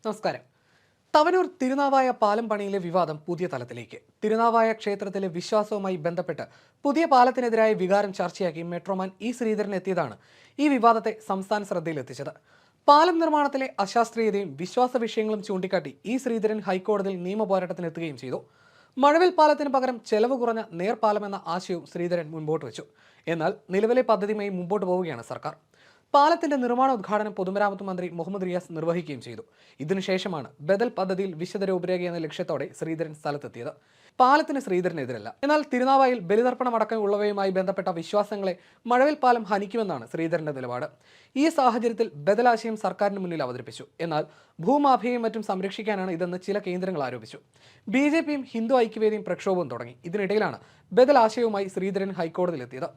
നമസ്കാരം. തവനൂർ തിരുനാവായ പാലം പണിയിലെ വിവാദം പുതിയ തലത്തിലേക്ക്. തിരുനാവായ ക്ഷേത്രത്തിലെ വിശ്വാസവുമായി ബന്ധപ്പെട്ട് പുതിയ പാലത്തിനെതിരായ വികാരം ചർച്ചയാക്കി മെട്രോമാൻ ഇ ശ്രീധരൻ എത്തിയതാണ് ഈ വിവാദത്തെ സംസ്ഥാന ശ്രദ്ധയിലെത്തിച്ചത്. പാലം നിർമ്മാണത്തിലെ അശാസ്ത്രീയതയും വിശ്വാസ വിഷയങ്ങളും ചൂണ്ടിക്കാട്ടി ഇ ശ്രീധരൻ ഹൈക്കോടതിയിൽ നിയമപോരാട്ടത്തിനെത്തുകയും ചെയ്തു. മഴവിൽ പാലത്തിന് പകരം ചെലവ് കുറഞ്ഞ നേർപാലം എന്ന ആശയവും ശ്രീധരൻ മുൻപോട്ട് വെച്ചു. എന്നാൽ നിലവിലെ പദ്ധതിയുമായി മുമ്പോട്ട് പോവുകയാണ് സർക്കാർ. പാലത്തിന്റെ നിർമ്മാണ ഉദ്ഘാടനം പൊതുമരാമത്ത് മന്ത്രി മുഹമ്മദ് റിയാസ് നിർവഹിക്കുകയും ചെയ്തു. ഇതിനുശേഷമാണ് ബദൽ പദ്ധതിയിൽ വിശദ രൂപരേഖ എന്ന ലക്ഷ്യത്തോടെ ശ്രീധരൻ സ്ഥലത്തെത്തിയത്. പാലത്തിന് ശ്രീധരനെതിരല്ല. എന്നാൽ തിരുനാവായിൽ ബലിതർപ്പണം അടക്കമുള്ളവയുമായി ബന്ധപ്പെട്ട വിശ്വാസങ്ങളെ മഴവിൽ പാലം ഹനിക്കുമെന്നാണ് ശ്രീധരന്റെ നിലപാട്. ഈ സാഹചര്യത്തിൽ ബദലാശയം സർക്കാരിന് മുന്നിൽ അവതരിപ്പിച്ചു. എന്നാൽ ഭൂമാഫിയയും മറ്റും സംരക്ഷിക്കാനാണ് ഇതെന്ന് ചില കേന്ദ്രങ്ങൾ ആരോപിച്ചു. BJPയും ഹിന്ദു ഐക്യവേദിയും പ്രക്ഷോഭവും തുടങ്ങി. ഇതിനിടയിലാണ് ബദലാശയവുമായി ശ്രീധരൻ ഹൈക്കോടതിയിലെത്തിയത്.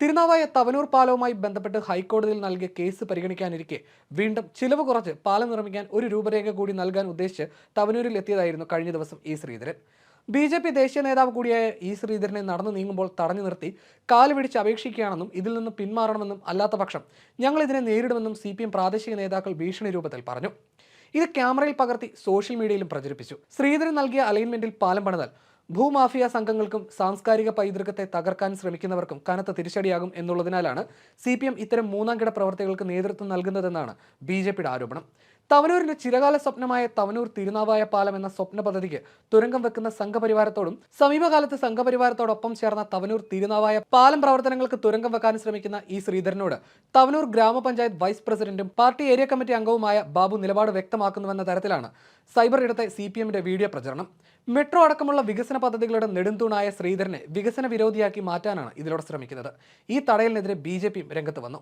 തിരുനാവായ തവനൂർ പാലവുമായി ബന്ധപ്പെട്ട് ഹൈക്കോടതിയിൽ നൽകിയ കേസ് പരിഗണിക്കാനിരിക്കെ വീണ്ടും ചിലവ് കുറച്ച് പാലം നിർമ്മിക്കാൻ ഒരു രൂപരേഖ കൂടി നൽകാൻ ഉദ്ദേശിച്ച് തവനൂരിൽ എത്തിയതായിരുന്നു കഴിഞ്ഞ ദിവസം ഇ ശ്രീധരൻ. BJP ദേശീയ നേതാവ് കൂടിയായ ഇ ശ്രീധരനെ നടന്നു നീങ്ങുമ്പോൾ തടഞ്ഞു നിർത്തി കാല് പിടിച്ച് അപേക്ഷിക്കുകയാണെന്നും ഇതിൽ നിന്ന് പിന്മാറണമെന്നും അല്ലാത്ത പക്ഷം ഞങ്ങൾ ഇതിനെ നേരിടുമെന്നും CPM പ്രാദേശിക നേതാക്കൾ ഭീഷണി രൂപത്തിൽ പറഞ്ഞു. ഇത് ക്യാമറയിൽ പകർത്തി സോഷ്യൽ മീഡിയയിലും പ്രചരിപ്പിച്ചു. ശ്രീധരൻ നൽകിയ അലൈൻമെന്റിൽ പാലം പണിതാൽ ഭൂമാഫിയ സംഘങ്ങൾക്കും സാംസ്കാരിക പൈതൃകത്തെ തകർക്കാൻ ശ്രമിക്കുന്നവർക്കും കനത്ത തിരിച്ചടിയാകും എന്നുള്ളതിനാലാണ് CPM ഇത്തരം മൂന്നാംകിട പ്രവർത്തികൾക്ക് നേതൃത്വം നൽകുന്നതെന്നാണ് BJPയുടെ ആരോപണം. തവനൂരിന്റെ ചിരകാല സ്വപ്നമായ തവനൂർ തിരുനാവായ പാലം എന്ന സ്വപ്ന പദ്ധതിക്ക് തുരങ്കം വെക്കുന്ന സംഘപരിവാരത്തോടും സമീപകാലത്ത് സംഘപരിവാരത്തോടൊപ്പം ചേർന്ന തവനൂർ തിരുനാവായ പാലം പ്രവർത്തനങ്ങൾക്ക് തുരങ്കം വെക്കാൻ ശ്രമിക്കുന്ന ഇ ശ്രീധരനോട് തവനൂർ ഗ്രാമപഞ്ചായത്ത് വൈസ് പ്രസിഡന്റും പാർട്ടി ഏരിയ കമ്മിറ്റി അംഗവുമായ ബാബു നിലപാട് വ്യക്തമാക്കുന്നുവെന്ന തരത്തിലാണ് സൈബർ ഇടത്തെ CPMന്റെ വീഡിയോ പ്രചരണം. മെട്രോ അടക്കമുള്ള വികസന പദ്ധതികളുടെ നെടുംതൂണായ ശ്രീധരനെ വികസന വിരോധിയാക്കി മാറ്റാനാണ് ഇതിലൂടെ ശ്രമിക്കുന്നത്. ഈ തടയലിനെതിരെ BJPയും രംഗത്ത് വന്നു.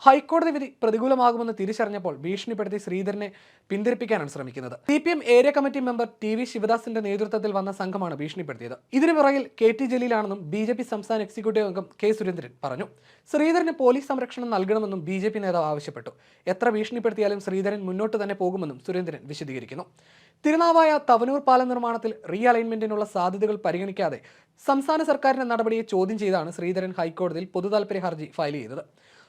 ഹൈക്കോടതി വിധി പ്രതികൂലമാകുമെന്ന് തിരിച്ചറിഞ്ഞപ്പോൾ ഭീഷണിപ്പെടുത്തി ശ്രീധരനെ പിന്തിരിപ്പിക്കാനാണ് ശ്രമിക്കുന്നത്. CPM area committee member TV ശിവദാസിന്റെ നേതൃത്വത്തിൽ വന്ന സംഘമാണ് ഭീഷണിപ്പെടുത്തിയത്. ഇതിനു പുറകിൽ KT ജലീലാണെന്നും BJP സംസ്ഥാന എക്സിക്യൂട്ടീവ് അംഗം K സുരേന്ദ്രൻ പറഞ്ഞു. ശ്രീധരന് പോലീസ് സംരക്ഷണം നൽകണമെന്നും BJP നേതാവ് ആവശ്യപ്പെട്ടു. എത്ര ഭീഷണിപ്പെടുത്തിയാലും ശ്രീധരൻ മുന്നോട്ട് തന്നെ പോകുമെന്നും സുരേന്ദ്രൻ വിശദീകരിക്കുന്നു. തിരുനാവായ തവനൂർ പാലം നിർമ്മാണത്തിൽ റീ അലൈൻമെന്റിനുള്ള സാധ്യതകൾ പരിഗണിക്കാതെ സംസ്ഥാന സർക്കാരിന്റെ നടപടിയെ ചോദ്യം ചെയ്താണ് ശ്രീധരൻ ഹൈക്കോടതിയിൽ പൊതുതാൽപര്യ ഹർജി ഫയൽ ചെയ്തത്.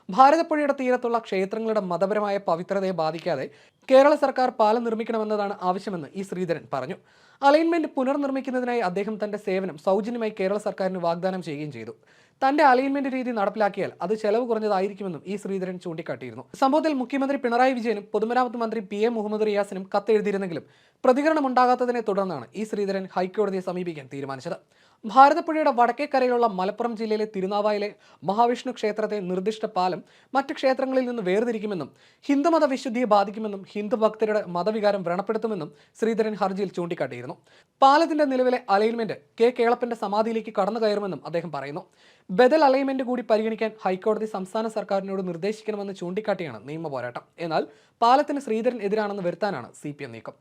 ഭാരതപ്പുഴയുടെ തീരത്തുള്ള ക്ഷേത്രങ്ങളുടെ മതപരമായ പവിത്രതയെ ബാധിക്കാതെ കേരള സർക്കാർ പാലം നിർമ്മിക്കണമെന്നതാണ് ആവശ്യമെന്ന് ഇ ശ്രീധരൻ പറഞ്ഞു. അലൈൻമെന്റ് പുനർനിർമ്മിക്കുന്നതിനായി അദ്ദേഹം തന്റെ സേവനം സൗജന്യമായി കേരള സർക്കാരിന് വാഗ്ദാനം ചെയ്യുകയും ചെയ്തു. തന്റെ അലൈൻമെന്റ് രീതി നടപ്പിലാക്കിയാൽ അത് ചെലവ് കുറഞ്ഞതായിരിക്കുമെന്നും ഇ ശ്രീധരൻ ചൂണ്ടിക്കാട്ടിയിരുന്നു. സംഭവത്തിൽ മുഖ്യമന്ത്രി പിണറായി വിജയനും പൊതുമരാമത്ത് മന്ത്രി PM മുഹമ്മദ് റിയാസിനും കത്തെഴുതിയിരുന്നെങ്കിലും പ്രതികരണമുണ്ടാകാത്തതിനെ തുടർന്നാണ് ഇ ശ്രീധരൻ ഹൈക്കോടതിയെ സമീപിക്കാൻ തീരുമാനിച്ചത്. ഭാരതപ്പുഴയുടെ വടക്കേക്കരയിലുള്ള മലപ്പുറം ജില്ലയിലെ തിരുനാവായിലെ മഹാവിഷ്ണു ക്ഷേത്രത്തെ നിർദ്ദിഷ്ട പാലം മറ്റ് ക്ഷേത്രങ്ങളിൽ നിന്ന് വേർതിരിക്കുമെന്നും ഹിന്ദുമത വിശുദ്ധിയെ ബാധിക്കുമെന്നും ഹിന്ദു ഭക്തരുടെ മതവികാരം വ്രണപ്പെടുത്തുമെന്നും ശ്രീധരൻ ഹർജിയിൽ ചൂണ്ടിക്കാട്ടിയിരുന്നു. പാലത്തിന്റെ നിലവിലെ അലൈൻമെന്റ് കേളപ്പന്റെ സമാധിയിലേക്ക് കടന്നു കയറുമെന്നും അദ്ദേഹം പറയുന്നു. ബദൽ അലൈൻമെന്റ് കൂടി പരിഗണിക്കാൻ ഹൈക്കോടതി സംസ്ഥാന സർക്കാരിനോട് നിർദ്ദേശിക്കണമെന്ന് ചൂണ്ടിക്കാട്ടിയാണ് നിയമ പോരാട്ടം. എന്നാൽ പാലത്തിന് ശ്രീധരൻ എതിരാണെന്ന് വരുത്താനാണ് CPM നീക്കം.